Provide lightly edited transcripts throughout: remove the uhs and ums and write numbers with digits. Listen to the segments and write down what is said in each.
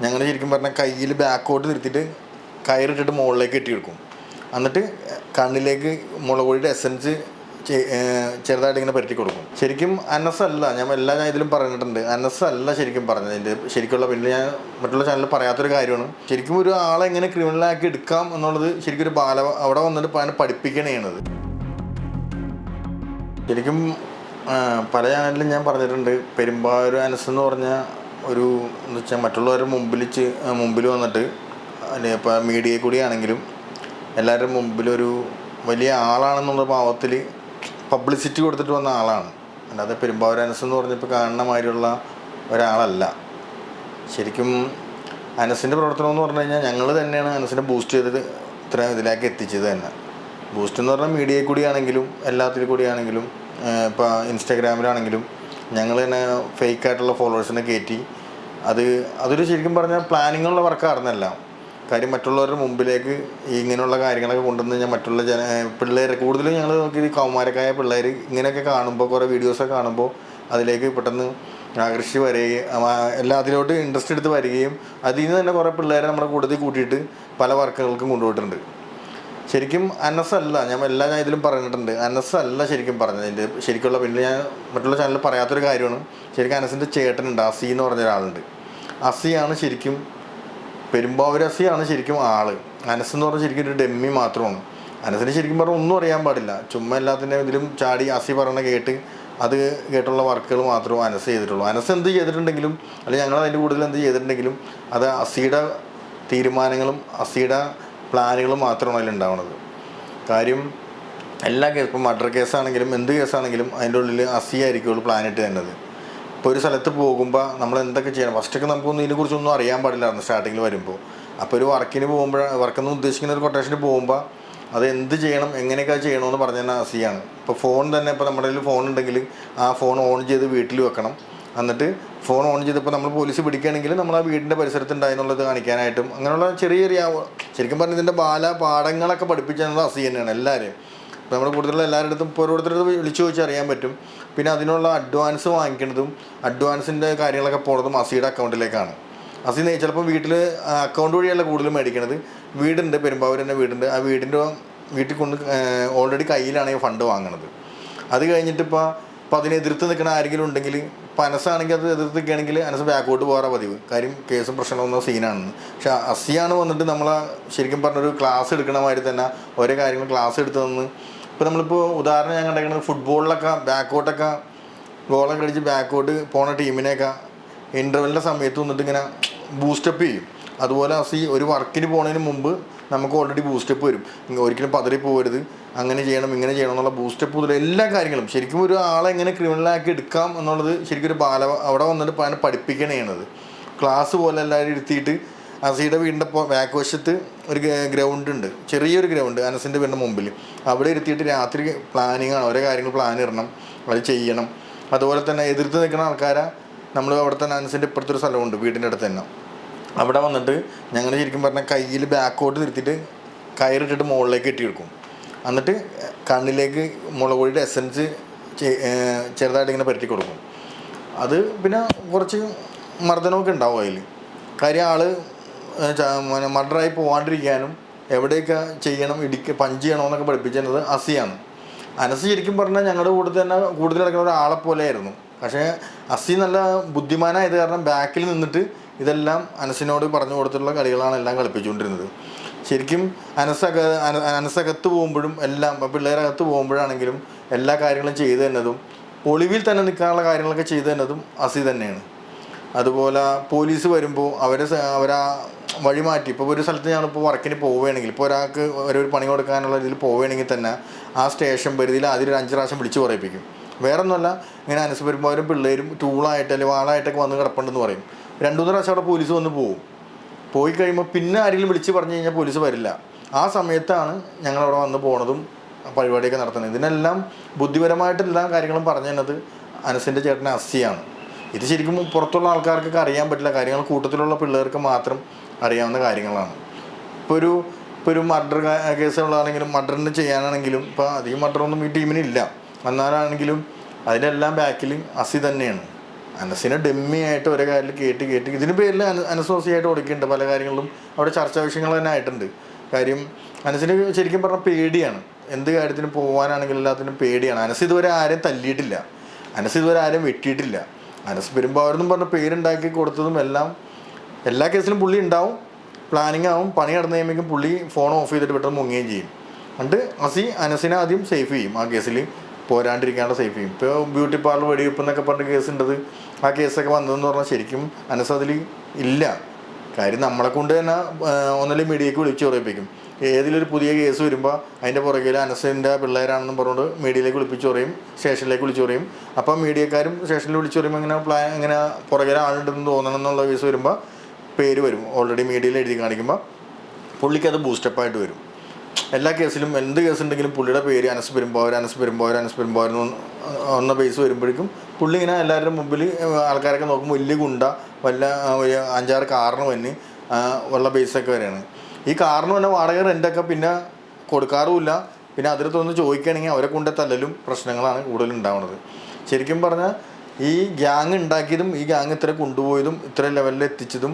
ഞങ്ങൾ ശരിക്കും പറഞ്ഞാൽ കയ്യിൽ ബാക്കോട്ട് നിർത്തിയിട്ട് കയറിട്ടിട്ട് മുകളിലേക്ക് കെട്ടിയെടുക്കും. എന്നിട്ട് കണ്ണിലേക്ക് മുളക് പൊടിയുടെ എസൻസ് ചെറുതായിട്ട് ഇങ്ങനെ പരത്തി കൊടുക്കും. ശരിക്കും അനസല്ല, ഞാൻ ഇതിലും പറഞ്ഞിട്ടുണ്ട്, അനസല്ല ശരിക്കും പറഞ്ഞത്. എൻ്റെ ശരിക്കുള്ള, പിന്നെ ഞാൻ മറ്റുള്ള ചാനലിൽ പറയാത്തൊരു കാര്യമാണ്. ശരിക്കും ഒരു ആളെ എങ്ങനെ ക്രിമിനലാക്കി എടുക്കാം എന്നുള്ളത് ശരിക്കും ഒരു അവിടെ വന്നിട്ട് അതിനെ പഠിപ്പിക്കണേണത്. ശരിക്കും പല ചാനലിലും ഞാൻ പറഞ്ഞിട്ടുണ്ട്, പെരുമ്പാവൂർ അനസ് എന്ന് പറഞ്ഞ ഒരു എന്ന് വെച്ചാൽ മറ്റുള്ളവരുടെ മുമ്പിൽ വന്നിട്ട് ഇപ്പോൾ മീഡിയയിൽ കൂടി ആണെങ്കിലും എല്ലാവരുടെ മുമ്പിലൊരു വലിയ ആളാണെന്നുള്ള ഭാവത്തിൽ പബ്ലിസിറ്റി കൊടുത്തിട്ട് വന്ന ആളാണ്. അല്ലാതെ പെരുമ്പാവൂർ അനസ് എന്ന് പറഞ്ഞപ്പോൾ കാണുന്ന മാതിരിയുള്ള ഒരാളല്ല. ശരിക്കും അനസിൻ്റെ പ്രവർത്തനം എന്ന് പറഞ്ഞു കഴിഞ്ഞാൽ ഞങ്ങൾ തന്നെയാണ് അനസിനെ ബൂസ്റ്റ് ചെയ്തത്, ഇത്രയും ഇതിലേക്ക് എത്തിച്ചത് തന്നെ. ബൂസ്റ്റ് എന്ന് പറഞ്ഞാൽ മീഡിയയിൽ കൂടി ആണെങ്കിലും എല്ലാത്തിലും കൂടി ആണെങ്കിലും ഇപ്പോൾ ഇൻസ്റ്റാഗ്രാമിലാണെങ്കിലും ഞങ്ങൾ തന്നെ ഫേക്കായിട്ടുള്ള ഫോളോവേഴ്സിനെ കയറ്റി അതൊരു ശരിക്കും പറഞ്ഞാൽ പ്ലാനിങ്ങുള്ള വർക്കായിരുന്നല്ല. കാര്യം മറ്റുള്ളവരുടെ മുമ്പിലേക്ക് ഇങ്ങനെയുള്ള കാര്യങ്ങളൊക്കെ കൊണ്ടുവന്ന് കഴിഞ്ഞാൽ മറ്റുള്ള പിള്ളേർ കൂടുതലും ഞങ്ങൾ നോക്കി കൗമാരക്കായ പിള്ളേർ ഇങ്ങനെയൊക്കെ കാണുമ്പോൾ, കുറേ വീഡിയോസൊക്കെ കാണുമ്പോൾ അതിലേക്ക് പെട്ടെന്ന് ആകർഷിച്ച് വരികയും അതിലോട്ട് ഇൻട്രസ്റ്റ് എടുത്ത് വരികയും അതിൽ നിന്ന് തന്നെ കുറേ പിള്ളേരെ നമ്മുടെ കൂട്ടത്തിൽ കൂട്ടിയിട്ട് പല വർക്കുകൾക്കും കൊണ്ടുപോയിട്ടുണ്ട്. ശരിക്കും അനസല്ല, ഞാൻ ഇതിലും പറഞ്ഞിട്ടുണ്ട്, അനസല്ല ശരിക്കും പറഞ്ഞത്. എൻ്റെ ശരിക്കുള്ള, പിന്നെ ഞാൻ മറ്റുള്ള ചാനലിൽ പറയാത്തൊരു കാര്യമാണ്. ശരിക്കും അനസിൻ്റെ ചേട്ടനുണ്ട്, അസി എന്ന് പറഞ്ഞ ഒരാളുണ്ട്. അസിയാണ് ശരിക്കും പെരുമ്പാവൂർ അസിയാണ് ശരിക്കും ആള്. അനസ് എന്ന് പറഞ്ഞാൽ ശരിക്കും ഒരു ഡെമ്മി മാത്രമാണ്. അനസിന് ശരിക്കും പറഞ്ഞാൽ ഒന്നും അറിയാൻ പാടില്ല. ചുമ്മാ എല്ലാത്തിൻ്റെ ഇതിലും ചാടി അസി പറഞ്ഞ അത് കേട്ടുള്ള വർക്കുകൾ മാത്രമേ അനസ് ചെയ്തിട്ടുള്ളൂ. അനസ് എന്ത് ചെയ്തിട്ടുണ്ടെങ്കിലും, അല്ലെങ്കിൽ ഞങ്ങൾ അതിൻ്റെ കൂടുതൽ എന്ത് ചെയ്തിട്ടുണ്ടെങ്കിലും അത് അസിയുടെ തീരുമാനങ്ങളും അസിയുടെ പ്ലാനുകളും മാത്രമാണ് അതിലുണ്ടാവുന്നത്. കാര്യം എല്ലാ കേസ്, ഇപ്പോൾ മർഡർ കേസാണെങ്കിലും എന്ത് കേസാണെങ്കിലും അതിൻ്റെ ഉള്ളിൽ അസി ആയിരിക്കുള്ളൂ പ്ലാനിട്ട് തന്നത്. ഇപ്പോൾ ഒരു സ്ഥലത്ത് പോകുമ്പോൾ നമ്മൾ എന്തൊക്കെ ചെയ്യണം, ഫസ്റ്റൊക്കെ നമുക്കൊന്നും ഇതിനെക്കുറിച്ചൊന്നും അറിയാൻ പാടില്ലായിരുന്നു സ്റ്റാർട്ടിങ്ങിൽ വരുമ്പോൾ. അപ്പോൾ ഒരു വർക്കെന്ന് ഉദ്ദേശിക്കുന്ന ഒരു കൊട്ടേഷന് പോകുമ്പോൾ അത് എന്ത് ചെയ്യണം, എങ്ങനെയൊക്കെ ചെയ്യണമെന്ന് പറഞ്ഞു തന്നെ അസിയാണ്. ഇപ്പോൾ ഫോൺ തന്നെ, ഇപ്പോൾ നമ്മുടെ കയ്യിൽ ഫോൺ ഉണ്ടെങ്കിൽ ആ ഫോൺ ഓൺ ചെയ്ത് വീട്ടിൽ വെക്കണം. എന്നിട്ട് ഫോൺ ഓൺ ചെയ്തപ്പോൾ നമ്മൾ പോലീസ് പിടിക്കുകയാണെങ്കിൽ നമ്മൾ ആ വീടിൻ്റെ പരിസരത്തുണ്ടായെന്നുള്ളത് കാണിക്കാനായിട്ടും അങ്ങനെയുള്ള ചെറിയ ശരിക്കും പറഞ്ഞാൽ ഇതിൻ്റെ പാഠങ്ങളൊക്കെ പഠിപ്പിച്ചത് അസി തന്നെയാണ് എല്ലാവരെയും. ഇപ്പോൾ നമ്മൾ കൂടുതലുള്ള എല്ലാവരുടെ അടുത്തും ഇപ്പോൾ ഓരോരുത്തരുടെ വിളിച്ചു ചോദിച്ചാൽ അറിയാൻ പറ്റും. പിന്നെ അതിനുള്ള അഡ്വാൻസ് വാങ്ങിക്കുന്നതും അഡ്വാൻസിൻ്റെ കാര്യങ്ങളൊക്കെ പോകുന്നതും അസിയുടെ അക്കൗണ്ടിലേക്കാണ്. അസി ചിലപ്പോൾ വീട്ടിൽ അക്കൗണ്ട് വഴിയല്ല കൂടുതൽ മേടിക്കണത്. വീടുണ്ട്, പെരുമ്പാവൂർ തന്നെ വീടുണ്ട്. ആ വീട്ടിൽ കൊണ്ട് ഓൾറെഡി കയ്യിലാണ് ഈ ഫണ്ട് വാങ്ങണത്. അത് കഴിഞ്ഞിട്ട് ഇപ്പോൾ അതിനെ എതിർത്ത് നിൽക്കുന്ന ആരെങ്കിലും ഉണ്ടെങ്കിൽ, ഇപ്പോൾ അനസാണെങ്കിൽ അത് എതിർത്ത് നിൽക്കുകയാണെങ്കിൽ അനസ് ബാക്കോട്ട് പോകാറ പതിവ്. കാര്യം കേസും പ്രശ്നമൊന്നും സീനാണെന്ന്. പക്ഷെ അസിയാണ് വന്നിട്ട് നമ്മളെ ശരിക്കും പറഞ്ഞൊരു ക്ലാസ് എടുക്കണ മാതിരി തന്നെ ഓരോ കാര്യങ്ങൾ ക്ലാസ് എടുത്ത് തന്ന്. ഇപ്പോൾ നമ്മളിപ്പോൾ ഉദാഹരണം ഞാൻ കണ്ടേക്കുന്നത്, ഫുട്ബോളിലൊക്കെ ബാക്കോട്ടൊക്കെ ഗോളൊക്കെ അടിച്ച് ബാക്കോട്ട് പോണ ടീമിനെയൊക്കെ ഇൻ്റർവെല്ലിൻ്റെ സമയത്ത് വന്നിട്ട് ഇങ്ങനെ ബൂസ്റ്റപ്പ് ചെയ്യും. അതുപോലെ അസി ഒരു വർക്കിന് പോകുന്നതിന് മുമ്പ് നമുക്ക് ഓൾറെഡി ബൂസ്റ്റപ്പ് വരും. ഒരിക്കലും പതറി പോകരുത്, അങ്ങനെ ചെയ്യണം ഇങ്ങനെ ചെയ്യണം എന്നുള്ള ബൂസ്റ്റപ്പ് മുതൽ എല്ലാ കാര്യങ്ങളും ശരിക്കും ഒരു ആളെ എങ്ങനെ ക്രിമിനലാക്കി എടുക്കാം എന്നുള്ളത് ശരിക്കും ഒരു അവിടെ വന്നിട്ട് അതിനെ പഠിപ്പിക്കണേണത്. ക്ലാസ് പോലെ എല്ലാവരും ഇരുത്തിയിട്ട് അസിയുടെ വീടിൻ്റെ ബാക്ക് വശത്ത് ഒരു ഗ്രൗണ്ട് ഉണ്ട്, ചെറിയൊരു ഗ്രൗണ്ട് അനസിൻ്റെ വീടിൻ്റെ മുമ്പിൽ. അവിടെ ഇരുത്തിയിട്ട് രാത്രി പ്ലാനിങ്ങാണ്, ഓരോ കാര്യങ്ങൾ പ്ലാൻ ഇടണം, അത് ചെയ്യണം. അതുപോലെ തന്നെ എതിർത്ത് നിൽക്കുന്ന ആൾക്കാരെ നമ്മൾ അവിടെ തന്നെ അനസിൻ്റെ ഇപ്പുറത്തൊരു സ്ഥലമുണ്ട് വീടിൻ്റെ അടുത്ത് തന്നെ. അവിടെ വന്നിട്ട് ഞങ്ങൾ ശരിക്കും പറഞ്ഞാൽ കയ്യിൽ ബാക്കോട്ട് നിർത്തിയിട്ട് കയറിട്ടിട്ട് മുകളിലേക്ക് കെട്ടിയെടുക്കും. എന്നിട്ട് കണ്ണിലേക്ക് മുളക് പൊടിയുടെ എസൻസ് ചെറുതായിട്ട് ഇങ്ങനെ പരത്തി കൊടുക്കും. അത് പിന്നെ കുറച്ച് മർദ്ദനമൊക്കെ ഉണ്ടാവും അതിൽ. കാര്യം ആൾ മർഡറായി പോകാണ്ടിരിക്കാനും എവിടെയൊക്കെ ചെയ്യണം, പഞ്ച് ചെയ്യണമെന്നൊക്കെ പഠിപ്പിച്ചിരുന്നത് അസിയാണ്. അനസ് ശരിക്കും പറഞ്ഞാൽ ഞങ്ങളുടെ കൂടെ തന്നെ കൂടുതൽ നടക്കുന്ന ഒരാളെ പോലെയായിരുന്നു. പക്ഷേ അസി നല്ല ബുദ്ധിമാനായത് കാരണം ബാക്കിൽ നിന്നിട്ട് ഇതെല്ലാം അനസിനോട് പറഞ്ഞു കൊടുത്തിട്ടുള്ള കളികളാണ് എല്ലാം കളിപ്പിച്ചുകൊണ്ടിരുന്നത്. ശരിക്കും അനസകത്ത് പോകുമ്പോഴും എല്ലാം, പിള്ളേരകത്ത് പോകുമ്പോഴാണെങ്കിലും എല്ലാ കാര്യങ്ങളും ചെയ്തു തന്നതും ഒളിവിൽ തന്നെ നിൽക്കാനുള്ള കാര്യങ്ങളൊക്കെ ചെയ്തു തന്നതും അസി തന്നെയാണ്. അതുപോലെ പോലീസ് വരുമ്പോൾ അവരാ വഴി മാറ്റി, ഇപ്പോൾ ഒരു സ്ഥലത്ത് ഞാനിപ്പോൾ വർക്കിന് പോവുകയാണെങ്കിൽ, ഇപ്പോൾ ഒരാൾക്ക് ഒരു പണി കൊടുക്കാനുള്ള ഇതിൽ പോവുകയാണെങ്കിൽ തന്നെ ആ സ്റ്റേഷൻ പരിധിയിൽ ആദ്യം ഒരു 5 പ്രാവശ്യം വിളിച്ച് പറയിപ്പിക്കും. വേറെ ഒന്നുമല്ല, ഇങ്ങനെ അനസ് വരുമ്പോഴും പിള്ളേരും ടൂളായിട്ട് അല്ലെങ്കിൽ വാളായിട്ടൊക്കെ വന്ന് കിടപ്പുണ്ടെന്ന് പറയും. 2-3 പ്രാവശ്യം അവിടെ പോലീസ് വന്ന് പോയി കഴിയുമ്പോൾ പിന്നെ ആരെങ്കിലും വിളിച്ച് പറഞ്ഞു കഴിഞ്ഞാൽ പോലീസ് വരില്ല. ആ സമയത്താണ് ഞങ്ങളവിടെ വന്ന് പോണതും പരിപാടിയൊക്കെ നടത്തുന്നത്. ഇതിനെല്ലാം ബുദ്ധിപരമായിട്ടെല്ലാ കാര്യങ്ങളും പറഞ്ഞു തന്നത് അനസിൻ്റെ ചേട്ടൻ അസിയാണ്. ഇത് ശരിക്കും പുറത്തുള്ള ആൾക്കാർക്കൊക്കെ അറിയാൻ പറ്റില്ല കാര്യങ്ങൾ, കൂട്ടത്തിലുള്ള പിള്ളേർക്ക് മാത്രം അറിയാവുന്ന കാര്യങ്ങളാണ്. ഇപ്പോൾ ഒരു മർഡർ കേസുകളാണെങ്കിലും മർഡറിന് ചെയ്യാനാണെങ്കിലും ഇപ്പോൾ അധികം മർഡറൊന്നും ഈ ടീമിനില്ല, എന്നാലാണെങ്കിലും അതിനെല്ലാം ബാക്കിൽ അസി തന്നെയാണ്. അനസിനെ ഡെമ്മി ആയിട്ട് ഒരേ കാര്യത്തിൽ കേട്ട് ഇതിന് പേരിൽ അനസോസിയായിട്ട് കൊടുക്കുന്നുണ്ട്. പല കാര്യങ്ങളിലും അവിടെ ചർച്ചാ വിഷയങ്ങൾ തന്നെ ആയിട്ടുണ്ട്. കാര്യം അനസിന് ശരിക്കും പറഞ്ഞാൽ പേടിയാണ്. എന്ത് കാര്യത്തിനും പോകാനാണെങ്കിലും എല്ലാത്തിനും പേടിയാണ്. അനസ് ഇതുവരെ ആരെയും തല്ലിയിട്ടില്ല, അനസ് ഇതുവരെ ആരെയും വെട്ടിയിട്ടില്ല. അനസ് പെരുമ്പാവൂരെന്നും പറഞ്ഞ പേരുണ്ടാക്കി കൊടുത്തതും എല്ലാം എല്ലാ കേസിലും പുള്ളി ഉണ്ടാവും, പ്ലാനിങ് ആവും. പണി നടന്നു കഴിയുമ്പോഴേക്കും പുള്ളി ഫോൺ ഓഫ് ചെയ്തിട്ട് പെട്ടെന്ന് മുങ്ങുകയും ചെയ്യും. എന്നിട്ട് അനസിനെ ആദ്യം സേഫ് ചെയ്യും, ആ കേസിൽ പോരാണ്ടിരിക്കാണ്ട് സേഫ് ചെയ്യും. ഇപ്പോൾ ബ്യൂട്ടി പാർലർ വെടിവെപ്പ് എന്നൊക്കെ പറഞ്ഞ കേസുണ്ടത്, ആ കേസൊക്കെ വന്നതെന്ന് പറഞ്ഞാൽ ശരിക്കും അനസ് അതിൽ ഇല്ല. കാര്യം നമ്മളെ കൊണ്ട് തന്നെ ഒന്നല്ലെങ്കിൽ മീഡിയയ്ക്ക് വിളിച്ച് പറയിപ്പിക്കും. ഏതിലൊരു പുതിയ കേസ് വരുമ്പോൾ അതിൻ്റെ പുറകിൽ അനസിൻ്റെ പിള്ളേരാണെന്നും പറഞ്ഞുകൊണ്ട് മീഡിയയിലേക്ക് വിളിപ്പിച്ച് പറയും, സ്റ്റേഷനിലേക്ക് വിളിച്ച് പറയും. അപ്പോൾ മീഡിയക്കാരും സ്റ്റേഷനിൽ വിളിച്ച് പറയുമ്പോൾ ഇങ്ങനെ പുറകിൽ ആളുണ്ടെന്ന് തോന്നണം എന്നുള്ള കേസ് വരുമ്പോൾ പേര് വരും. ഓൾറെഡി മീഡിയയിൽ എഴുതി കാണിക്കുമ്പോൾ പുള്ളിക്ക് അത് ബൂസ്റ്റപ്പായിട്ട് വരും. എല്ലാ കേസിലും എന്ത് കേസുണ്ടെങ്കിലും പുള്ളിയുടെ പേര് അനസ് പെരുമ്പാവൂർ എന്ന ബേസ് വരുമ്പോഴേക്കും പുള്ളി ഇങ്ങനെ എല്ലാവരുടെ മുമ്പിൽ ആൾക്കാരൊക്കെ നോക്കുമ്പോൾ വലിയ ഗുണ്ട വല്ല 5-6 കാറിന് വന്ന് ഉള്ള ബേസൊക്കെ വരെയാണ്. ഈ കാറിന് തന്നെ വാടക റെൻ്റൊക്കെ പിന്നെ കൊടുക്കാറുമില്ല. പിന്നെ അതിലത്തൊന്ന് ചോദിക്കുകയാണെങ്കിൽ അവരെ കൊണ്ട് തല്ലലും പ്രശ്നങ്ങളാണ് കൂടുതൽ ഉണ്ടാവുന്നത്. ശരിക്കും പറഞ്ഞാൽ ഈ ഗ്യാങ് ഉണ്ടാക്കിയതും ഈ ഗ്യാങ് ഇത്ര കൊണ്ടുപോയതും ഇത്ര ലെവലിൽ എത്തിച്ചതും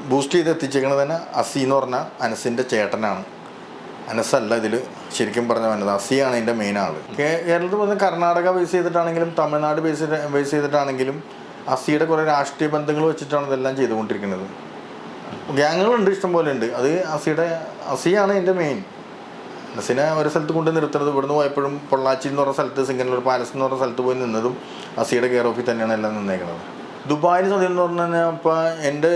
ബൂസ്റ്റ് ചെയ്ത് എത്തിച്ചേക്കണത് തന്നെ അസി എന്ന് പറഞ്ഞ അനസിൻ്റെ ചേട്ടനാണ്. അനസല്ല ഇതിൽ ശരിക്കും പറഞ്ഞ വന്നത്, അസിയാണ് ഇതിൻ്റെ മെയിൻ ആൾ. കേരളത്തിൽ പറഞ്ഞാൽ കർണാടക ബേസ് ചെയ്തിട്ടാണെങ്കിലും തമിഴ്നാട് ബേസ് ചെയ്തിട്ടാണെങ്കിലും അസിയുടെ കുറേ രാഷ്ട്രീയ ബന്ധങ്ങൾ വെച്ചിട്ടാണ് ഇതെല്ലാം ചെയ്തുകൊണ്ടിരിക്കുന്നത്. ഗ്യാങ്ങുകളുണ്ട്, ഇഷ്ടംപോലെ ഉണ്ട്. അത് അസിയാണ് ഇതിൻ്റെ മെയിൻ. അനസിനെ ഒരു സ്ഥലത്ത് കൊണ്ട് നിർത്തുന്നത്, ഇവിടുന്ന് പോയപ്പോഴും പൊള്ളാച്ചി എന്ന് പറഞ്ഞ സ്ഥലത്ത് സിംഗനൂർ പാലസ് എന്ന് പറഞ്ഞ സ്ഥലത്ത് പോയി നിന്നതും അസിയുടെ കെയർ ഓഫിൽ തന്നെയാണ് എല്ലാം നിന്നേക്കുന്നത്. ദുബായിൽ സത്യം എന്ന് പറഞ്ഞു കഴിഞ്ഞാൽ ഇപ്പോൾ എൻ്റെ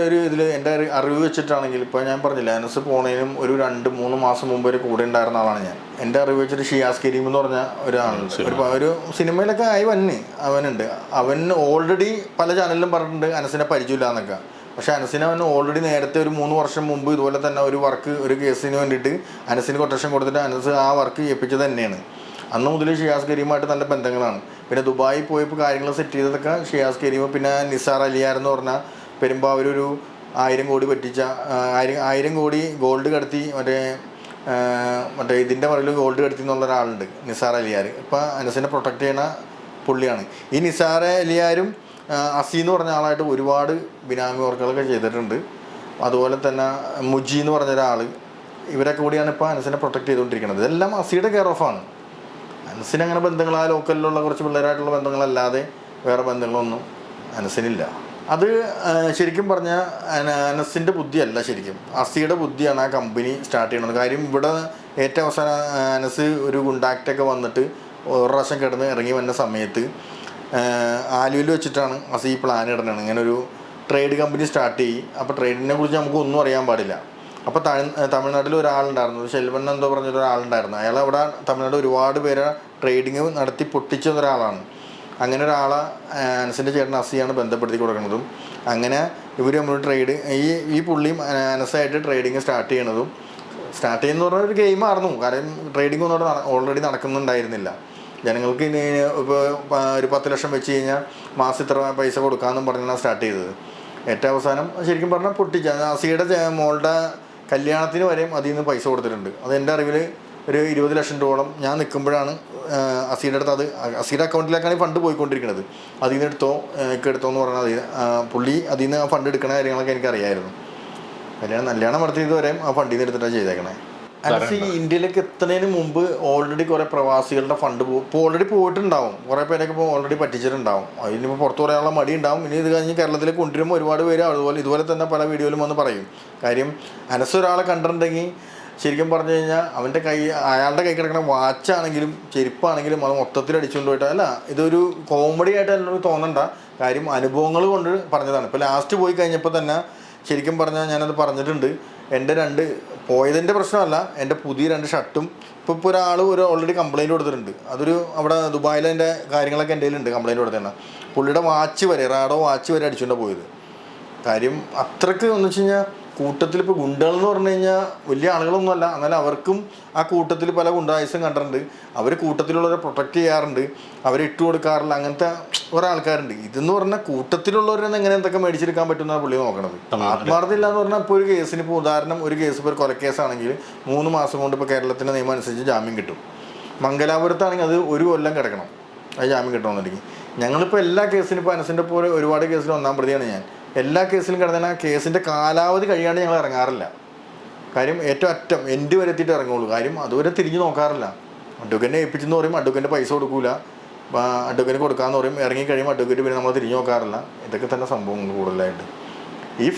എൻ്റെ അറിവ് വെച്ചിട്ടാണെങ്കിൽ ഇപ്പോൾ ഞാൻ പറഞ്ഞില്ല, അനസ് പോണതിനും ഒരു 2-3 മാസം മുമ്പ് വരെ കൂടെ ഉണ്ടായിരുന്ന ആളാണ് ഞാൻ. എൻ്റെ അറിവ് വെച്ചിട്ട് ഷിയാസ് കരീം എന്ന് പറഞ്ഞ ഒരാളുണ്ട്, ഒരു സിനിമയിലൊക്കെ അവനുണ്ട്. അവൻ ഓൾറെഡി പല ചാനലിലും പറഞ്ഞിട്ടുണ്ട് അനസിനെ പരിചയമില്ല എന്നൊക്കെ. പക്ഷേ അനസിനെ അവൻ ഓൾറെഡി നേരത്തെ ഒരു 3 വർഷം മുമ്പ് ഇതുപോലെ തന്നെ ഒരു കേസിന് വേണ്ടിയിട്ട് അനസിന് കൊട്ടേഷൻ കൊടുത്തിട്ട് അനസ് ആ വർക്ക് ഏൽപ്പിച്ചത് തന്നെയാണ്. അന്ന് മുതൽ ഷിയാസ് കരീമായിട്ട് നല്ല ബന്ധങ്ങളാണ്. പിന്നെ ദുബായിൽ പോയപ്പോൾ കാര്യങ്ങൾ സെറ്റ് ചെയ്തതൊക്കെ ഷിയാസ് കരീം. പിന്നെ നിസാർ അലിയാർ എന്ന് പറഞ്ഞാൽ പെരുമ്പാവൂർ ഒരു 1000 കോടി പറ്റിച്ച 1000 കോടി ഗോൾഡ് കടത്തി മറ്റേ ഇതിൻ്റെ പറയിൽ ഗോൾഡ് കടത്തി എന്നുള്ള ഒരാളുണ്ട്, നിസാർ അലിയാർ. ഇപ്പം അനസിനെ പ്രൊട്ടക്റ്റ് ചെയ്യുന്ന പുള്ളിയാണ്. ഈ നിസാർ അലിയാരും അസി എന്ന് പറഞ്ഞ ആളായിട്ട് ഒരുപാട് ബിനാമി വർക്കുകളൊക്കെ ചെയ്തിട്ടുണ്ട്. അതുപോലെ തന്നെ മുജി എന്ന് പറഞ്ഞ ഒരാൾ, ഇവരൊക്കെ കൂടിയാണ് ഇപ്പോൾ അനസിനെ പ്രൊട്ടക്റ്റ് ചെയ്തുകൊണ്ടിരിക്കുന്നത്. ഇതെല്ലാം അസിയുടെ കെയർ ഓഫാണ്. അനസിന് അങ്ങനെ ബന്ധങ്ങൾ ആ ലോക്കലിലുള്ള കുറച്ച് പിള്ളേരായിട്ടുള്ള ബന്ധങ്ങളല്ലാതെ വേറെ ബന്ധങ്ങളൊന്നും അനസിനില്ല. അത് ശരിക്കും പറഞ്ഞാൽ അനസിൻ്റെ ബുദ്ധിയല്ല, ശരിക്കും അസിയുടെ ബുദ്ധിയാണ് ആ കമ്പനി സ്റ്റാർട്ട് ചെയ്യണത്. കാര്യം ഇവിടെ ഏറ്റവും അവസാനം അനസ് ഒരു ഗുണ്ടാക്റ്റൊക്കെ വന്നിട്ട് ഒരു പ്രാവശ്യം കിടന്ന് ഇറങ്ങി വന്ന സമയത്ത് ആലുവയിൽ വെച്ചിട്ടാണ് അസി പ്ലാൻ ഇടുന്നത്, ഇങ്ങനെ ഒരു ട്രേഡ് കമ്പനി സ്റ്റാർട്ട് ചെയ്യും. അപ്പോൾ ട്രേഡിനെ കുറിച്ച് നമുക്കൊന്നും അറിയാൻ പാടില്ല. അപ്പോൾ തമിഴ്നാട്ടിൽ ഒരാളുണ്ടായിരുന്നു, ഷെൽവൻ എന്തോ പറഞ്ഞൊരു ഒരാളുണ്ടായിരുന്നു. അയാൾ അവിടെ തമിഴ്നാട് ഒരുപാട് പേരെ ട്രേഡിങ് നടത്തി പൊട്ടിച്ച ഒരാളാണ്. അങ്ങനെ ഒരാളെ അനസിൻ്റെ ചേട്ടൻ അസിയാണ് ബന്ധപ്പെടുത്തി കൊടുക്കുന്നതും. അങ്ങനെ ഇവർ നമ്മൾ ഈ പുള്ളിയും അനസായിട്ട് ട്രേഡിങ് സ്റ്റാർട്ട് ചെയ്യുന്ന പറഞ്ഞാൽ ഒരു ഗെയിമായിരുന്നു. കാരണം ട്രേഡിംഗ് ഒന്നും ഓൾറെഡി നടക്കുന്നുണ്ടായിരുന്നില്ല. ജനങ്ങൾക്ക് ഇനി ഇപ്പോൾ ഒരു 10 ലക്ഷം വെച്ച് കഴിഞ്ഞാൽ മാസം ഇത്ര പൈസ കൊടുക്കാമെന്നും പറഞ്ഞാണ് സ്റ്റാർട്ട് ചെയ്തത്. ഏറ്റവും അവസാനം ശരിക്കും പറഞ്ഞാൽ പൊട്ടിച്ച അസിയുടെ മോളുടെ കല്യാണത്തിന് വരെയും അതിൽ നിന്ന് പൈസ കൊടുത്തിട്ടുണ്ട്. അത് എൻ്റെ അറിവിൽ ഒരു 20 ലക്ഷം രൂപയോളം ഞാൻ നിൽക്കുമ്പോഴാണ് അസിയുടെ അടുത്ത് അസിയുടെ അക്കൗണ്ടിലേക്കാണ് ഈ ഫണ്ട് പോയിക്കൊണ്ടിരിക്കുന്നത്. അതിൽ നിന്ന് എടുത്തോ എന്ന് പറഞ്ഞാൽ പുള്ളി അതിൽ നിന്ന് ആ ഫണ്ട് എടുക്കുന്ന കാര്യങ്ങളൊക്കെ എനിക്കറിയായിരുന്നു. കല്യാണം നടത്തിയത് വരെയും ആ ഫണ്ടിൽ നിന്ന് എടുത്തിട്ടാണ് ചെയ്തേക്കണേ. അനസ് ഇന്ത്യയിലേക്ക് എത്തുന്നതിന് മുമ്പ് ഓൾറെഡി കുറേ പ്രവാസികളുടെ ഫണ്ട് ഇപ്പോൾ ഓൾറെഡി പോയിട്ടുണ്ടാവും, കുറേ പേരൊക്കെ ഇപ്പോൾ ഓൾറെഡി പറ്റിച്ചിട്ടുണ്ടാവും. അതിനിപ്പോൾ പുറത്തു പറയാനുള്ള മടി ഉണ്ടാവും. ഇനി ഇത് കഴിഞ്ഞ് കേരളത്തിലേക്ക് കൊണ്ടുവരുമ്പോൾ ഒരുപാട് പേര് ഇതുപോലെ തന്നെ പല വീഡിയോയിലും വന്ന് പറയും. കാര്യം അനസ് ഒരാളെ കണ്ടിട്ടുണ്ടെങ്കിൽ ശരിക്കും പറഞ്ഞു കഴിഞ്ഞാൽ അയാളുടെ കൈ കിടക്കുന്ന വാച്ചാണെങ്കിലും ചെരുപ്പാണെങ്കിലും അത് മൊത്തത്തിൽ അടിച്ചുകൊണ്ട് പോയിട്ട് അല്ല, ഇതൊരു കോമഡി ആയിട്ട് എന്നോട് തോന്നണ്ട. കാര്യം അനുഭവങ്ങൾ കൊണ്ട് പറഞ്ഞതാണ്. ഇപ്പോൾ ലാസ്റ്റ് പോയി കഴിഞ്ഞപ്പോൾ തന്നെ ശരിക്കും പറഞ്ഞാൽ ഞാനത് പറഞ്ഞിട്ടുണ്ട്. എൻ്റെ പോയതിൻ്റെ പ്രശ്നമല്ല, എൻ്റെ പുതിയ 2 ഷർട്ടും ഇപ്പോൾ ഒരാൾ ഓൾറെഡി കംപ്ലയിൻറ്റ് കൊടുത്തിട്ടുണ്ട്. അതൊരു അവിടെ ദുബായിൽ എൻ്റെ കാര്യങ്ങളൊക്കെ എൻ്റെ കയ്യിലുണ്ട്, കംപ്ലയിൻറ്റ് കൊടുത്തതാണ്. പുള്ളിയുടെ വാച്ച് വരെ റാഡോ വാച്ച് വരെ അടിച്ചുകൊണ്ടാണ് പോയത്. കാര്യം അത്രയ്ക്ക് എന്ന് വെച്ച് കഴിഞ്ഞാൽ കൂട്ടത്തിൽ ഇപ്പോൾ ഗുണ്ടകളെന്ന് പറഞ്ഞു കഴിഞ്ഞാൽ വലിയ ആളുകളൊന്നുമല്ല, എന്നാലും അവർക്കും ആ കൂട്ടത്തിൽ പല ഗുണ്ടായുസം കണ്ടിട്ടുണ്ട്. അവർ കൂട്ടത്തിലുള്ളവരെ പ്രൊട്ടക്റ്റ് ചെയ്യാറുണ്ട്, അവരെ ഇട്ട് കൊടുക്കാറില്ല, അങ്ങനത്തെ കുറേ ആൾക്കാരുണ്ട്. ഇതെന്ന് പറഞ്ഞാൽ കൂട്ടത്തിലുള്ളവരെന്ന് എങ്ങനെ എന്തൊക്കെ മേടിച്ചെടുക്കാൻ പറ്റുമെന്നാണ് പുള്ളി നോക്കണത്. ആത്മാർത്ഥമില്ല എന്ന് പറഞ്ഞാൽ ഇപ്പോൾ ഒരു കേസിന് ഇപ്പോൾ ഉദാഹരണം ഒരു കേസ് ഇപ്പോൾ ഒരു കൊലക്കേസാണെങ്കിൽ 3 മാസം കൊണ്ട് ഇപ്പോൾ കേരളത്തിൻ്റെ നിയമം അനുസരിച്ച് ജാമ്യം കിട്ടും. മംഗലാപുരത്താണെങ്കിൽ അത് 1 കൊല്ലം കിടക്കണം, അത് ജാമ്യം കിട്ടണമെന്നുണ്ടെങ്കിൽ. ഞങ്ങളിപ്പോൾ എല്ലാ കേസിലും ഇപ്പോൾ അനസിൻ്റെ പോലെ ഒരുപാട് കേസിൽ 1-ാം പ്രതിയാണ് ഞാൻ. എല്ലാ കേസിലും കിടന്നാൽ ആ കേസിൻ്റെ കാലാവധി കഴിയാണ്ട് ഞങ്ങൾ ഇറങ്ങാറില്ല. കാര്യം ഏറ്റവും അറ്റം എൻഡ് വരെ എത്തിയിട്ട് ഇറങ്ങുള്ളൂ. കാര്യം അതുവരെ തിരിഞ്ഞ് നോക്കാറില്ല. അഡ്വക്കേറ്റിനെ ഏൽപ്പിച്ചെന്ന് പറയും, അഡ്വക്കേറ്റിൻ്റെ പൈസ കൊടുക്കൂല, അഡ്വക്കേറ്റ് കൊടുക്കാമെന്ന് പറയും, ഇറങ്ങി കഴിയുമ്പോൾ അഡ്വക്കേറ്റ് പിന്നെ നമ്മൾ തിരിഞ്ഞ് നോക്കാറില്ല. ഇതൊക്കെ തന്നെ സംഭവങ്ങൾ കൂടുതലായിട്ട്. ഈ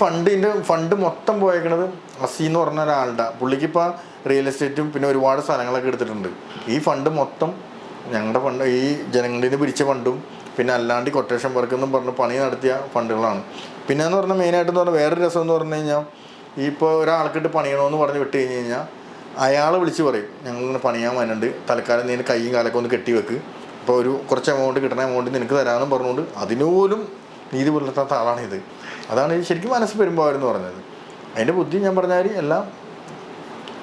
ഫണ്ട് മൊത്തം പോയേക്കണത് അസി എന്ന് പറഞ്ഞ ഒരാളുടെ, പുള്ളിക്കിപ്പോൾ റിയൽ എസ്റ്റേറ്റും പിന്നെ ഒരുപാട് സ്ഥലങ്ങളൊക്കെ എടുത്തിട്ടുണ്ട്. ഈ ഫണ്ട് മൊത്തം ഞങ്ങളുടെ ഫണ്ട്, ഈ ജനങ്ങളിൽ നിന്ന് പിരിച്ച ഫണ്ടും പിന്നെ അല്ലാണ്ട് കൊട്ടേഷൻ വർക്ക് എന്നും പറഞ്ഞ് പണി നടത്തിയ ഫണ്ടുകളാണ്. പിന്നെ എന്ന് പറഞ്ഞാൽ മെയിനായിട്ടെന്ന് പറഞ്ഞാൽ വേറൊരു രസം എന്ന് പറഞ്ഞു കഴിഞ്ഞാൽ, ഇപ്പോൾ ഒരാൾക്കിട്ട് പണിയണമെന്ന് പറഞ്ഞ് വിട്ട് കഴിഞ്ഞ് കഴിഞ്ഞാൽ അയാൾ വിളിച്ച് പറയും, ഞങ്ങളിങ്ങനെ പണിയാൻ വരുന്നുണ്ട്, തൽക്കാലം നീ കൈയും കാലൊക്കെ ഒന്ന് കെട്ടി വെക്ക്, അപ്പോൾ ഒരു കുറച്ച് എമൗണ്ട് കിട്ടണ എമൗണ്ട് നിനക്ക് തരാമെന്നും പറഞ്ഞുകൊണ്ട് അതിനുപോലും നീതി പുലർത്താത്ത ആളാണിത്. അതാണ് ശരിക്കും മനസ്സ് പെരുമ്പാവൂരെന്ന് പറഞ്ഞത്. അതിൻ്റെ ബുദ്ധി ഞാൻ പറഞ്ഞാൽ എല്ലാം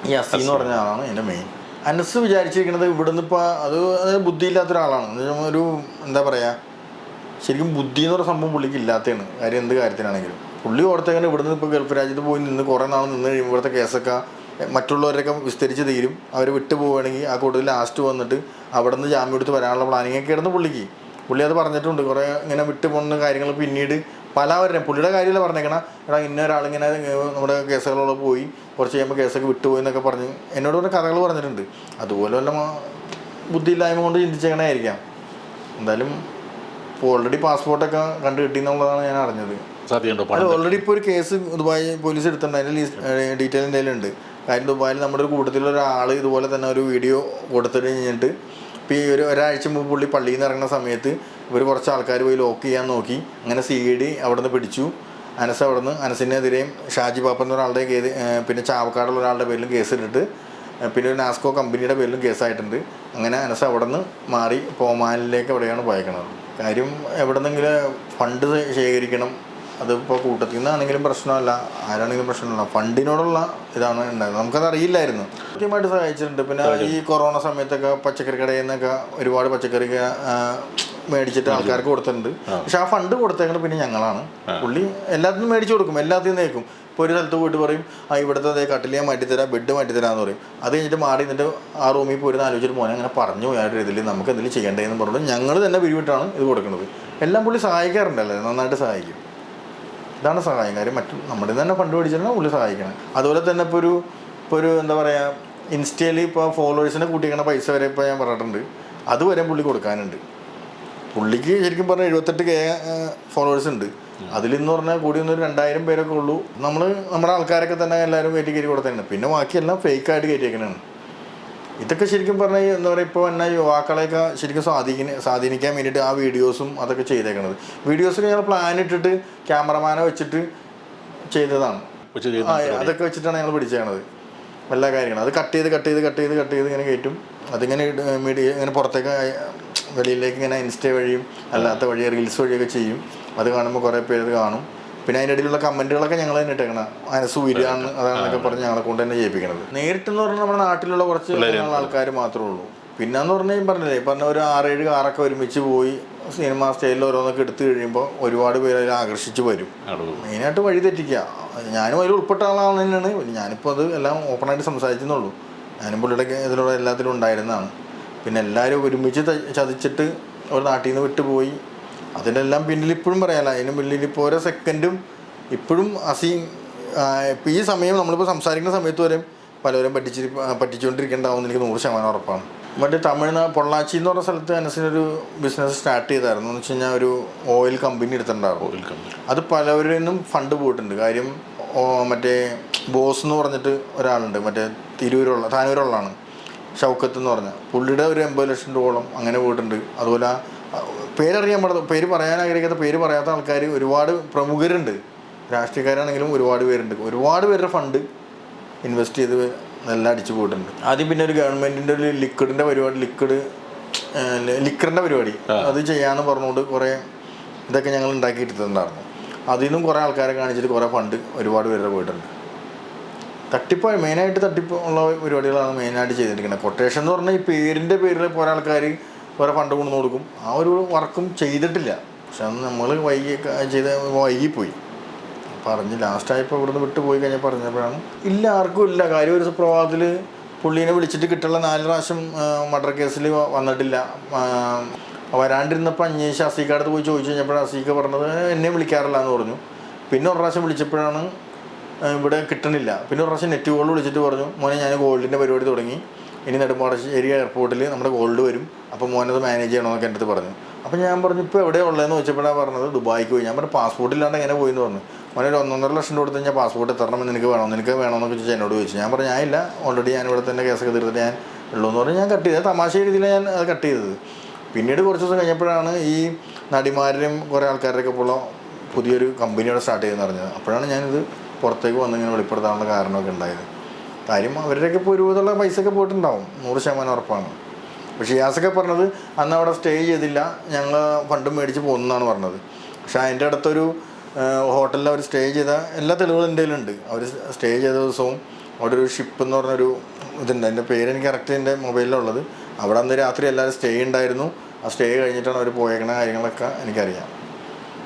ഈ അസി എന്ന് പറഞ്ഞ ആളാണ് എൻ്റെ മെയിൻ. അനസ് വിചാരിച്ചിരിക്കുന്നത് ഇവിടുന്ന് ഇപ്പോൾ അത് ബുദ്ധിയില്ലാത്തൊരാളാണ്. ഒരു എന്താ പറയുക, ശരിക്കും ബുദ്ധി എന്ന് പറയുന്ന സംഭവം പുള്ളിക്ക് ഇല്ലാത്തതാണ്. കാര്യം എന്ത് കാര്യത്തിനാണെങ്കിലും പുള്ളി ഓർത്തേക്കാണ് ഇവിടുന്ന് ഇപ്പോൾ ഗൾഫ് രാജ്യത്ത് പോയി നിന്ന് കുറേ നാൾ നിന്ന് കഴിയുമ്പോൾ ഇവിടുത്തെ കേസൊക്കെ മറ്റുള്ളവരൊക്കെ വിസ്തരിച്ച് തീരും, അവർ വിട്ടു പോവുകയാണെങ്കിൽ ആ കൂടുതൽ ലാസ്റ്റ് വന്നിട്ട് അവിടെ നിന്ന് ജാമ്യം എടുത്ത് വരാനുള്ള പ്ലാനിങ്ങൊക്കെ ആയിരുന്നു പുള്ളിക്ക്. പുള്ളി അത് പറഞ്ഞിട്ടുണ്ട്. കുറേ ഇങ്ങനെ വിട്ടു പോകുന്ന കാര്യങ്ങൾ പിന്നീട് പലവരും പുള്ളിയുടെ കാര്യമല്ല പറഞ്ഞേക്കണം, എടാ ഇന്ന ഒരാളിങ്ങനെ നമ്മുടെ കേസുകളോട് പോയി കുറച്ച് കഴിയുമ്പോൾ കേസൊക്കെ വിട്ടുപോയി എന്നൊക്കെ പറഞ്ഞ് എന്നോട് പറഞ്ഞ കഥകൾ പറഞ്ഞിട്ടുണ്ട്. അതുപോലെ വല്ല ബുദ്ധിയില്ലായ്മ കൊണ്ട് ചിന്തിച്ചേക്കണായിരിക്കാം. എന്തായാലും ഇപ്പോൾ ഓൾറെഡി പാസ്പോർട്ടൊക്കെ കണ്ടു കിട്ടിയെന്നുള്ളതാണ് ഞാൻ അറിഞ്ഞത്. അത് ഓൾറെഡി ഇപ്പോൾ ഒരു കേസ് ദുബായ് പോലീസ് എടുത്തിട്ടുണ്ട്, അതിൻ്റെ ഡീറ്റെയിൽ എന്തെങ്കിലും ഉണ്ട്. കാര്യം ദുബായിൽ നമ്മുടെ ഒരു കൂട്ടത്തിലുള്ള ഒരാൾ ഇതുപോലെ തന്നെ ഒരു വീഡിയോ കൊടുത്തിട്ട് കഴിഞ്ഞിട്ട് ഇപ്പോൾ ഈ ഒരാഴ്ച മുമ്പ് പുള്ളി പള്ളിയിൽ നിന്ന് ഇറങ്ങുന്ന സമയത്ത് ഇവർ കുറച്ച് ആൾക്കാർ പോയി ലോക്ക് ചെയ്യാൻ നോക്കി. അങ്ങനെ CID അവിടെ നിന്ന് പിടിച്ചു. അനസ് അവിടെ നിന്ന് അനസിനെതിരെയും ഷാജി പാപ്പ എന്ന ഒരാളുടെ പിന്നെ ചാവക്കാടുള്ള ഒരാളുടെ പേരിലും കേസിട്ടിട്ട് പിന്നെ ഒരു നാസ്കോ കമ്പനിയുടെ പേരിലും കേസായിട്ടുണ്ട്. അങ്ങനെ അനസ് അവിടെ നിന്ന് മാറി ഒമാനിലേക്ക് എവിടെയാണ് പോയേക്കണത്. കാര്യം എവിടെ നിന്നെങ്കിലും ഫണ്ട് ശേഖരിക്കണം. അതിപ്പോൾ കൂട്ടത്തിൽ നിന്നാണെങ്കിലും പ്രശ്നമല്ല, ആരാണെങ്കിലും പ്രശ്നമല്ല, ഫണ്ടിനോടുള്ള ഇതാണ് ഉണ്ടായത്. നമുക്കത് അറിയില്ലായിരുന്നു. കൃത്യമായിട്ട് സഹായിച്ചിട്ടുണ്ട്. പിന്നെ ഈ കൊറോണ സമയത്തൊക്കെ പച്ചക്കറി കടയിൽ നിന്നൊക്കെ ഒരുപാട് പച്ചക്കറി മേടിച്ചിട്ട് ആൾക്കാർക്ക് കൊടുത്തിട്ടുണ്ട്. പക്ഷെ ആ ഫണ്ട് കൊടുത്തേക്കുന്നത് പിന്നെ ഞങ്ങളാണ്. പുള്ളി എല്ലാത്തിനും മേടിച്ചു കൊടുക്കും, എല്ലാത്തിനും നേക്കും. ഇപ്പോൾ ഒരു സ്ഥലത്ത് പോയിട്ട് പറയും, ഇവിടുത്തെ കട്ടിലിയാൻ മാറ്റിത്തരാം, ബെഡ് മാറ്റിത്തരാമെന്ന് പറയും. അത് കഴിഞ്ഞിട്ട് മാറി നിന്നിട്ട് ആ റൂമിൽ പോയിരുന്ന് ആലോചിച്ചിട്ട് മോനെ അങ്ങനെ പറഞ്ഞു പോയാലും ഇതിൽ നമുക്ക് എന്തെങ്കിലും ചെയ്യേണ്ടതെന്ന് പറഞ്ഞിട്ട് ഞങ്ങൾ തന്നെ പിരിവിട്ടാണ് ഇത് കൊടുക്കുന്നത്. എല്ലാം പുള്ളി സഹായിക്കാറുണ്ടല്ലേ, നന്നായിട്ട് സഹായിക്കും. ഇതാണ് സഹായം. കാര്യം നമ്മുടെ തന്നെ ഫണ്ട് മേടിച്ചിട്ടാണ് പുള്ളി സഹായിക്കണം. അതുപോലെ തന്നെ ഇപ്പോൾ ഒരു എന്താ പറയുക, ഇൻസ്റ്റയിൽ ഇപ്പോൾ ഫോളോവേഴ്സിനെ കൂട്ടിക്കണ പൈസ വരെ ഇപ്പോൾ ഞാൻ പറഞ്ഞിട്ടുണ്ട്, അതുവരെ പുള്ളി കൊടുക്കാനുണ്ട്. പുള്ളിക്ക് ശരിക്കും പറഞ്ഞാൽ 78K ഫോളോവേഴ്സ് ഉണ്ട്. അതിലെന്ന് പറഞ്ഞാൽ കൂടി ഒന്നൊരു 2000 പേരൊക്കെ ഉള്ളൂ. നമ്മുടെ ആൾക്കാരൊക്കെ തന്നെ എല്ലാവരും കയറ്റി കൊടുത്തതാണ്. പിന്നെ ബാക്കിയെല്ലാം ഫേക്കായിട്ട് കയറ്റിയേക്കണതാണ്. ഇതൊക്കെ ശരിക്കും പറഞ്ഞാൽ എന്താ പറയുക, ഇപ്പോൾ എന്നാ യുവാക്കളെയൊക്കെ ശരിക്കും സ്വാധീനിക്കാൻ വേണ്ടിയിട്ട് ആ വീഡിയോസും അതൊക്കെ ചെയ്തേക്കണത്. വീഡിയോസ് ഞങ്ങൾ പ്ലാൻ ഇട്ടിട്ട് ക്യാമറമാനെ വെച്ചിട്ട് ചെയ്തതാണ്. അതൊക്കെ വെച്ചിട്ടാണ് ഞങ്ങൾ പിടിച്ചേക്കണത് എല്ലാ കാര്യങ്ങളും. അത് കട്ട് ചെയ്ത് ഇങ്ങനെ കയറ്റും. അതിങ്ങനെ മീഡിയ ഇങ്ങനെ പുറത്തേക്ക് വെളിയിലേക്ക് ഇങ്ങനെ ഇൻസ്റ്റ വഴിയും അല്ലാത്ത വഴി റീൽസ് വഴിയൊക്കെ ചെയ്യും. അത് കാണുമ്പോൾ കുറേ പേര് കാണും. പിന്നെ അതിൻ്റെ ഇടയിലുള്ള കമൻറ്റുകളൊക്കെ ഞങ്ങൾ തന്നെ ഇട്ടേക്കണം. അനസ് ഉയരാണ് അതാണെന്നൊക്കെ പറഞ്ഞ് ഞങ്ങളെ കൊണ്ട് തന്നെ ചെയ്യിപ്പിക്കണത്. നേരിട്ടെന്ന് പറഞ്ഞാൽ നമ്മുടെ നാട്ടിലുള്ള കുറച്ച് ആൾക്കാർ മാത്രമേ ഉള്ളൂ. പിന്നെന്ന് പറഞ്ഞാൽ പറഞ്ഞില്ലേ, പറഞ്ഞ ഒരു 6-7 കാറൊക്കെ ഒരുമിച്ച് പോയി സിനിമ സ്റ്റൈലിൽ ഓരോന്നൊക്കെ എടുത്തു കഴിയുമ്പോൾ ഒരുപാട് പേര് അതിൽ ആകർഷിച്ച് വരും. മെയിനായിട്ട് വഴി തെറ്റിക്കുക. ഞാനും അതിൽ ഉൾപ്പെട്ട ആളാണ് തന്നെയാണ്. ഞാനിപ്പോൾ അത് എല്ലാം ഓപ്പണായിട്ട് സംസാരിച്ചെന്നുള്ളൂ. ഞാനും പുള്ളിയുടെ ഇതിലൂടെ എല്ലാത്തിലും ഉണ്ടായിരുന്നതാണ്. പിന്നെ എല്ലാവരും ഒരുമിച്ച് ചതിച്ചിട്ട് ഒരു നാട്ടിൽ നിന്ന് വിട്ടുപോയി. അതിനെല്ലാം പിന്നിൽ ഇപ്പോഴും പറയാമല്ല, അതിന് പിന്നിൽ ഇപ്പോൾ ഓരോ സെക്കൻഡും ഇപ്പോഴും ഇപ്പോൾ ഈ സമയം നമ്മളിപ്പോൾ സംസാരിക്കുന്ന സമയത്ത് വരെ പലവരും പറ്റിച്ചുകൊണ്ടിരിക്കേണ്ടാവുമെന്ന് എനിക്ക് 100% ഉറപ്പാണ്. മറ്റേ പൊള്ളാച്ചി എന്ന് പറഞ്ഞ സ്ഥലത്ത് അനസിനൊരു ബിസിനസ് സ്റ്റാർട്ട് ചെയ്തായിരുന്നു. എന്ന് വെച്ച് കഴിഞ്ഞാൽ ഒരു ഓയിൽ കമ്പനി എടുത്തിട്ടുണ്ടായിരുന്നു. അത് പലവരിൽ നിന്നും ഫണ്ട് പോയിട്ടുണ്ട്. കാര്യം മറ്റേ ബോസ് എന്ന് പറഞ്ഞിട്ട് ഒരാളുണ്ട്, മറ്റേ താനൂരുള്ളതാണ്, ഷൗക്കത്ത് എന്ന് പറഞ്ഞാൽ. പുള്ളിയുടെ ഒരു 80 ലക്ഷം രൂപയോളം അങ്ങനെ പോയിട്ടുണ്ട്. അതുപോലെ പേര് പറയാൻ ആഗ്രഹിക്കാത്ത, പേര് പറയാത്ത ആൾക്കാർ ഒരുപാട് പ്രമുഖരുണ്ട്. രാഷ്ട്രീയക്കാരാണെങ്കിലും ഒരുപാട് പേരുണ്ട്. ഒരുപാട് പേരുടെ ഫണ്ട് ഇൻവെസ്റ്റ് ചെയ്ത് എല്ലാം അടിച്ചു പോയിട്ടുണ്ട്. ആദ്യം പിന്നെ ഒരു ഗവൺമെൻറ്റിൻ്റെ ഒരു ലിക്വിഡിൻ്റെ പരിപാടി അത് ചെയ്യാമെന്ന് പറഞ്ഞുകൊണ്ട് കുറേ ഇതൊക്കെ ഞങ്ങൾ ഉണ്ടാക്കിയിട്ടുണ്ടായിരുന്നു. അതിൽ നിന്നും കുറേ ആൾക്കാരെ കാണിച്ചിട്ട് കുറേ ഫണ്ട് ഒരുപാട് പേരുടെ പോയിട്ടുണ്ട്. മെയിനായിട്ട് തട്ടിപ്പ് ഉള്ള പരിപാടികളാണ് മെയിനായിട്ട് ചെയ്തിരിക്കുന്നത്. കൊട്ടേഷൻ എന്ന് പറഞ്ഞാൽ ഈ പേരിൻ്റെ പേരിൽ കുറേ ആൾക്കാർ കുറേ ഫണ്ട് കൊണ്ടു കൊടുക്കും. ആ ഒരു വർക്കും ചെയ്തിട്ടില്ല. പക്ഷെ അന്ന് നമ്മൾ വൈകിപ്പോയി പറഞ്ഞ് ലാസ്റ്റായപ്പോൾ ഇവിടുന്ന് വിട്ടു പോയി കഴിഞ്ഞാൽ പറഞ്ഞപ്പോഴാണ് ഇല്ല, ആർക്കും ഇല്ല. കാര്യം ഒരു സുപ്രഭാതത്തിൽ പുള്ളീനെ വിളിച്ചിട്ട് കിട്ടുള്ള 4 പ്രാവശ്യം മർഡർ കേസിൽ വന്നിട്ടില്ല. വരാണ്ടിരുന്നപ്പോൾ അന്വേഷിച്ച് അസീക്കടുത്ത് പോയി ചോദിച്ചു കഴിഞ്ഞപ്പോഴാണ് അസീക്ക പറഞ്ഞത് എന്നെ വിളിക്കാറില്ല എന്ന് പറഞ്ഞു. പിന്നെ ഒരു പ്രാവശ്യം വിളിച്ചപ്പോഴാണ് ഇവിടെ കിട്ടണില്ല. പിന്നെ ഒരു പ്രാവശ്യം നെറ്റ് കോൾ വിളിച്ചിട്ട് പറഞ്ഞു, മോനെ ഞാൻ ഗോൾഡിൻ്റെ പരിപാടി തുടങ്ങി, ഇനി നെടുമ്പാശ്ശേരി എയർപോർട്ടിൽ നമ്മുടെ ഗോൾഡ് വരും, അപ്പോൾ മോനത് മാനേജ് ചെയ്യണമെന്നൊക്കെ എൻ്റെ അടുത്ത് പറഞ്ഞു. അപ്പോൾ ഞാൻ പറഞ്ഞു ഇപ്പോൾ എവിടെയാണ് ഉള്ളതെന്ന് വെച്ചപ്പോഴാണ് പറഞ്ഞത് ദുബായിക്ക് പോയി. ഞാൻ പറഞ്ഞു പാസ്പോർട്ട് ഇല്ലാണ്ട് എങ്ങനെ പോയി എന്ന് പറഞ്ഞു. മോനെ ഒരു 1.5 ലക്ഷം കൊടുത്ത് കഴിഞ്ഞാൽ പാസ്പോർട്ട് എത്തണമെന്ന് നിനക്ക് വേണമെന്നൊക്കെ ചോദിച്ചാൽ എന്നോട് ചോദിച്ചു. ഞാൻ പറഞ്ഞു ഞാനില്ല, ഓൾറെഡി ഞാൻ ഇവിടെ തന്നെ കേസൊക്കെ തീർത്തിട്ട് ഞാൻ ഉള്ളൂ എന്ന് പറഞ്ഞ് ഞാൻ കട്ട് ചെയ്തത്. തമാശ രീതിയിൽ ഞാൻ അത് കട്ട് ചെയ്തത്. പിന്നീട് കുറച്ച് ദിവസം കഴിഞ്ഞപ്പോഴാണ് ഈ നടിമാരുടെയും കുറേ ആൾക്കാരുടെയൊക്കെ ഇപ്പോൾ പുതിയൊരു കമ്പനിയോടെ സ്റ്റാർട്ട് ചെയ്തെന്ന് പറഞ്ഞത്. അപ്പോഴാണ് ഞാനിത് പുറത്തേക്ക് വന്ന് ഇങ്ങനെ വെളിപ്പെടുത്താനുള്ള കാരണമൊക്കെ ഉണ്ടായത്. കാര്യം അവരുടെയൊക്കെ ഇപ്പോൾ ഒരുവിധമുള്ള പൈസയൊക്കെ പോയിട്ടുണ്ടാവും, 100% ഉറപ്പാണ്. പക്ഷേ ഷിയാസൊക്കെ പറഞ്ഞത് അന്ന് അവിടെ സ്റ്റേ ചെയ്തില്ല, ഞങ്ങൾ ഫണ്ടും മേടിച്ച് പോകുന്നതാണ് പറഞ്ഞത്. പക്ഷേ അതിൻ്റെ അടുത്തൊരു ഹോട്ടലിൽ അവർ സ്റ്റേ ചെയ്ത എല്ലാ തെളിവുകളും എൻ്റെ കയ്യിലുണ്ട്. അവർ സ്റ്റേ ചെയ്ത ദിവസവും അവിടെ ഒരു ഷിപ്പ് എന്ന് പറഞ്ഞൊരു ഇതുണ്ട്, അതിൻ്റെ പേര് എനിക്ക് കറക്റ്റ് എൻ്റെ മൊബൈലിലുള്ളത്. അവിടെ അന്ന് രാത്രി എല്ലാവരും സ്റ്റേ ഉണ്ടായിരുന്നു. ആ സ്റ്റേ കഴിഞ്ഞിട്ടാണ് അവർ പോയേക്കണ കാര്യങ്ങളൊക്കെ എനിക്കറിയാം.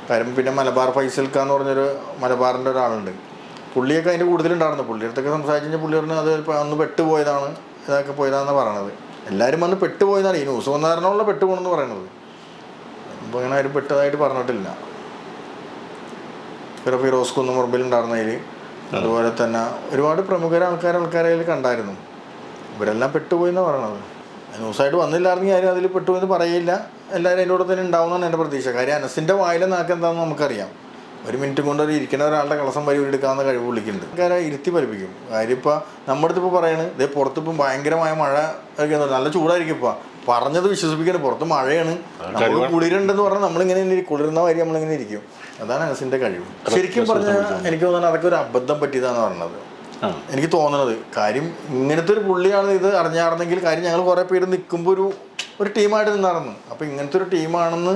കാര്യം പിന്നെ മലബാർ ഫൈസൽക്ക എന്ന് പറഞ്ഞൊരു മലബാറിൻ്റെ ഒരാളുണ്ട്, പുള്ളിയൊക്കെ അതിൻ്റെ കൂടുതലുണ്ടായിരുന്നു. പുള്ളിയുടെ അടുത്തൊക്കെ സംസാരിച്ച് കഴിഞ്ഞാൽ പുള്ളി പറഞ്ഞാൽ അത് അന്ന് പെട്ടുപോയതാണ്, ഇതൊക്കെ പോയതാണെന്ന് പറയണത്. എല്ലാവരും വന്ന് പെട്ടുപോയതാണ്, ഈ ന്യൂസ് വന്ന കാരണമുള്ള പെട്ടുപോകണമെന്ന് പറയണത്. അപ്പോൾ അങ്ങനെ ആരും പെട്ടതായിട്ട് പറഞ്ഞിട്ടില്ല. പിന്നെ ഫിറോസ് കുന്നുമുറമ്പിലുണ്ടായിരുന്നതിൽ അതുപോലെ തന്നെ ഒരുപാട് പ്രമുഖ ആൾക്കാരെ അതിൽ കണ്ടായിരുന്നു. ഇവരെല്ലാം പെട്ടുപോയി എന്നാണ് പറയണത്. ന്യൂസായിട്ട് വന്നില്ലായിരുന്നെങ്കിൽ ആരും അതിൽ പെട്ടുപോയെന്ന് പറയില്ല. എല്ലാവരും അതിൻ്റെ കൂടെ തന്നെ ഉണ്ടാവുമെന്നാണ് എൻ്റെ പ്രതീക്ഷ. കാര്യം അനസിൻ്റെ വായിലെ നാക്ക് എന്താണെന്ന് നമുക്കറിയാം. 1 മിനിറ്റ് കൊണ്ട് ഒരു ഇരിക്കുന്ന ഒരാളുടെ കളസം വരി എടുക്കാവുന്ന കഴിവ് വിളിക്കുന്നുണ്ട്. ആൾക്കാരെ ഇരുത്തി പഠിപ്പിക്കും. കാര്യം ഇപ്പോൾ നമ്മുടെ അടുത്ത് ഇപ്പോൾ പറയണത് ഇതേ പുറത്തിപ്പം ഭയങ്കരമായ മഴ ഒക്കെ നല്ല ചൂടായിരിക്കും. ഇപ്പോൾ പറഞ്ഞത് വിശ്വസിപ്പിക്കണം, പുറത്ത് മഴയാണ്, നമ്മൾ കുളിരുണ്ടെന്ന് പറഞ്ഞാൽ നമ്മളിങ്ങനെ കുളിരുന്ന വരി നമ്മളിങ്ങനെ ഇരിക്കും. അതാണ് അനസിൻ്റെ കഴിവ്. ശരിക്കും പറഞ്ഞാൽ എനിക്ക് തോന്നുന്നത് അതൊക്കെ ഒരു അബദ്ധം പറ്റിയതാണെന്ന് പറഞ്ഞത് എനിക്ക് തോന്നണത്. കാര്യം ഇങ്ങനത്തെ ഒരു പുള്ളിയാണ് ഇത് അറിഞ്ഞായിരുന്നെങ്കിൽ, കാര്യം ഞങ്ങൾ കുറേ പേര് നിൽക്കുമ്പോൾ ഒരു ടീമായിട്ട് നിന്നായിരുന്നു. അപ്പോൾ ഇങ്ങനത്തെ ഒരു ടീമാണെന്ന്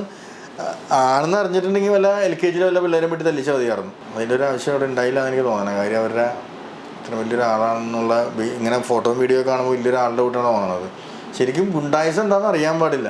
അറിഞ്ഞിട്ടുണ്ടെങ്കിൽ വല്ല LKG വല്ല പിള്ളേരെ പറ്റി തല്ലിച്ചാൽ മതിയായിരുന്നു. അതിൻ്റെ ഒരു ആവശ്യം അവിടെ ഉണ്ടായില്ല എന്ന് എനിക്ക് തോന്നണം. കാര്യം അവരുടെ ഇത്ര വലിയൊരാളാണെന്നുള്ള ഇങ്ങനെ ഫോട്ടോ വീഡിയോ കാണുമ്പോൾ വലിയൊരാളുടെ കൂട്ടാണ് തോന്നണത്. ശരിക്കും ഗുണ്ടായിസം എന്താണെന്ന് അറിയാൻ പാടില്ല.